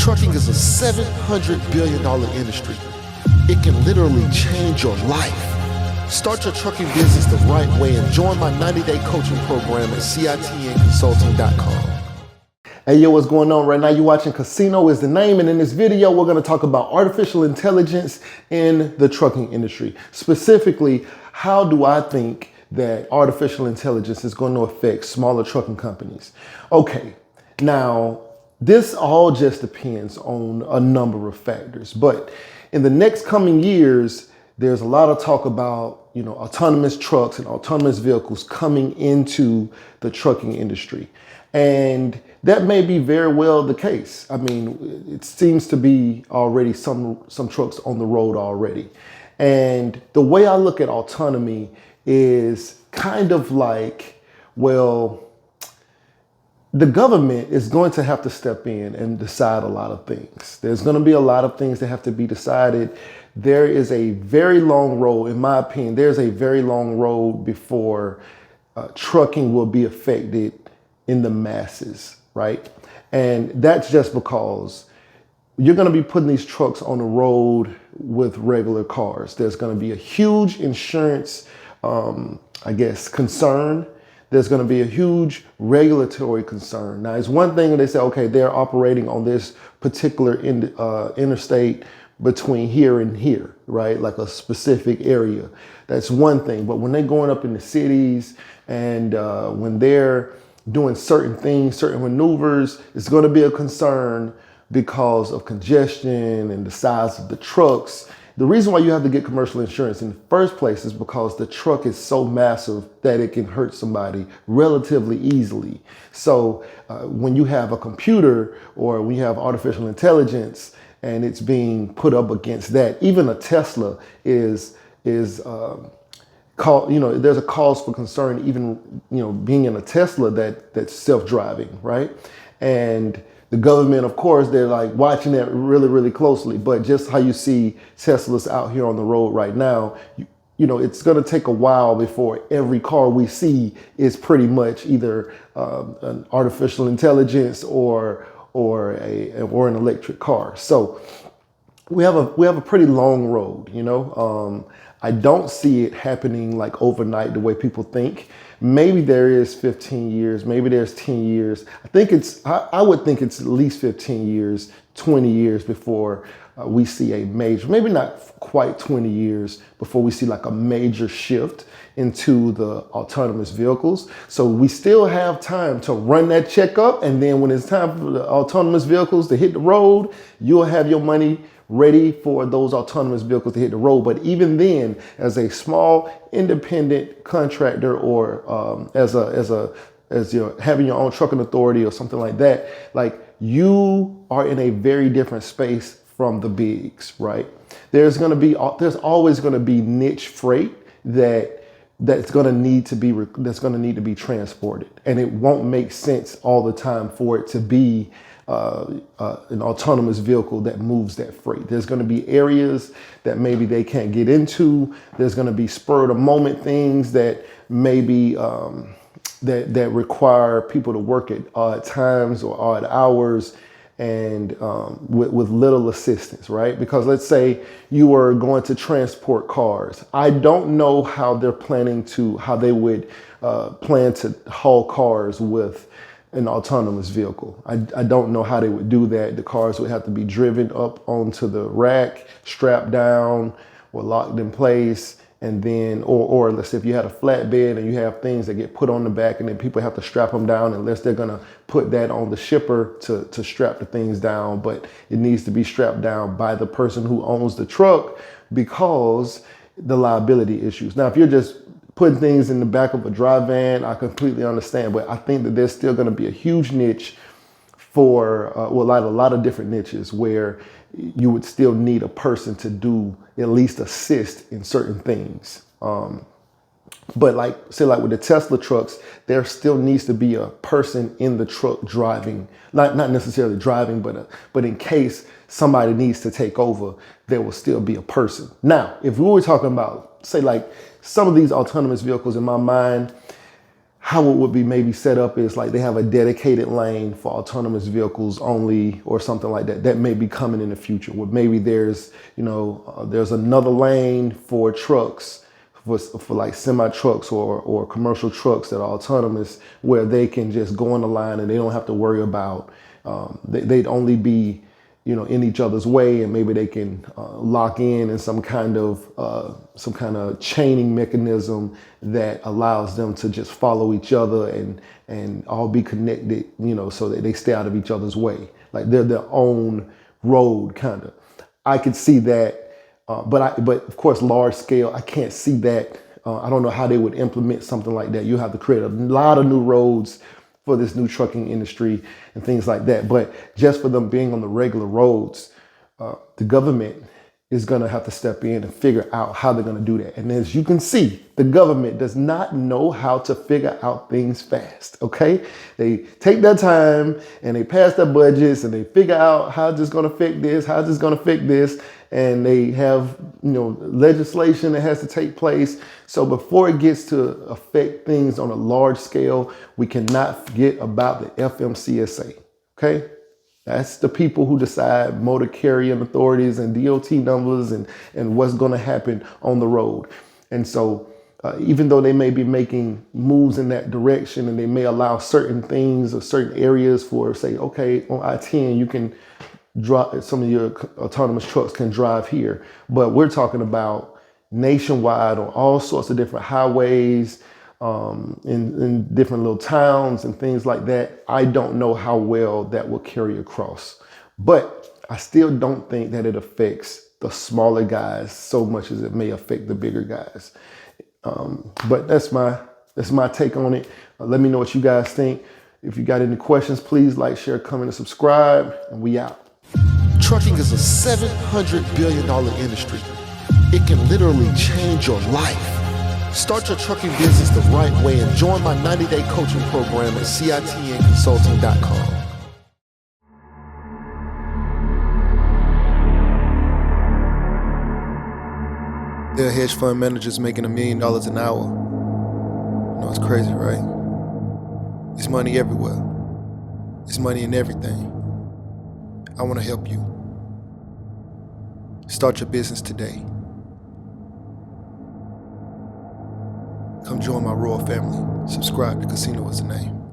Trucking is a $700 billion industry. It can literally change your life. Start your trucking business the right way and join my 90-day coaching program at citnconsulting.com. Hey, yo, what's going on right now? You're watching Casino is the name, and in this video, we're going to talk about artificial intelligence in the trucking industry. Specifically, how do I think that artificial intelligence is going to affect smaller trucking companies? Okay, now, this all just depends on a number of factors, but in the next coming years, there's a lot of talk about, autonomous trucks and autonomous vehicles coming into the trucking industry. And that may be very well the case. I mean, it seems to be already some trucks on the road already. And the way I look at autonomy is kind of like, well, the government is going to have to step in and decide a lot of things. There's going to be a lot of things that have to be decided. There is a very long road, in my opinion, there's a very long road before trucking will be affected in the masses, right? And that's just because you're going to be putting these trucks on the road with regular cars. There's going to be a huge insurance, concern. There's going to be a huge regulatory concern. Now, it's one thing when they say, okay, they're operating on this particular interstate between here and here, right? Like a specific area. That's one thing. But when they're going up in the cities and when they're doing certain things, certain maneuvers, it's going to be a concern because of congestion and the size of the trucks. The reason why you have to get commercial insurance in the first place is because the truck is so massive that it can hurt somebody relatively easily. So when you have a computer or when you have artificial intelligence and it's being put up against that, even a Tesla is there's a cause for concern, even, being in a Tesla that's self-driving, right? And the government, of course, they're like watching that really, really closely. But just how you see Teslas out here on the road right now, it's going to take a while before every car we see is pretty much either an artificial intelligence or an electric car. So we have a pretty long road, I don't see it happening like overnight the way people think. Maybe there is 15 years, maybe there's 10 years. I would think it's at least 15 years, 20 years before we see a major, maybe not quite 20 years before we see like a major shift into the autonomous vehicles. So we still have time to run that checkup. And then when it's time for the autonomous vehicles to hit the road, you'll have your money ready for those autonomous vehicles to hit the road. But even then, as a small independent contractor or as having your own trucking authority or something like that, like you are in a very different space from the bigs, right? There's always going to be niche freight that's going to need to be transported, and it won't make sense all the time for it to be an autonomous vehicle that moves that freight. There's going to be areas that maybe they can't get into. There's going to be spur of the moment things that maybe that require people to work at odd times or odd hours and with little assistance, right? Because let's say you were going to transport cars. I don't know how they would plan to haul cars with an autonomous vehicle. I don't know how they would do that. The cars would have to be driven up onto the rack, strapped down or locked in place. And then, or let's say if you had a flatbed and you have things that get put on the back and then people have to strap them down unless they're gonna put that on the shipper to strap the things down. But it needs to be strapped down by the person who owns the truck because the liability issues. Now, if you're just putting things in the back of a dry van, I completely understand, but I think that there's still going to be a huge niche for a lot of different niches where you would still need a person to do at least assist in certain things. But like with the Tesla trucks, there still needs to be a person in the truck driving, not necessarily driving, but in case somebody needs to take over, there will still be a person. Now, if we were talking about, say, like some of these autonomous vehicles, in my mind, how it would be maybe set up is like they have a dedicated lane for autonomous vehicles only or something like that. That may be coming in the future. Where maybe there's, there's another lane for trucks, for like semi trucks or commercial trucks that are autonomous, where they can just go on the line and they don't have to worry about, they'd only be, in each other's way, and maybe they can lock in some kind of chaining mechanism that allows them to just follow each other and all be connected, so that they stay out of each other's way. Like they're their own road, kind of. I could see that, but of course, large scale, I can't see that. I don't know how they would implement something like that. You have to create a lot of new roads for this new trucking industry and things like that. But just for them being on the regular roads, the government is going to have to step in and figure out how they're going to do that. And as you can see, the government does not know how to figure out things fast, okay? They take their time and they pass their budgets and they figure out how this is going to affect this, how this is going to affect this. And they have, legislation that has to take place. So before it gets to affect things on a large scale, we cannot forget about the Fmcsa, okay? That's the people who decide motor carrying authorities and DOT numbers and what's going to happen on the road. And so even though they may be making moves in that direction and they may allow certain things or certain areas for, say, okay, on I-10, you can drive, some of your autonomous trucks can drive here. But we're talking about nationwide on all sorts of different highways, in different little towns and things like that. I don't know how well that will carry across, but I still don't think that it affects the smaller guys so much as it may affect the bigger guys. But that's my take on it. Let me know what you guys think. If you got any questions, please like, share, comment, and subscribe, and we out. Trucking is a $700 billion industry. It can literally change your life. Start your trucking business the right way and join my 90-day coaching program at citnconsulting.com. There are hedge fund managers making $1 million an hour. It's crazy, right? It's money everywhere. It's money in everything. I want to help you. Start your business today. Come join my royal family. Subscribe to Casino is the name.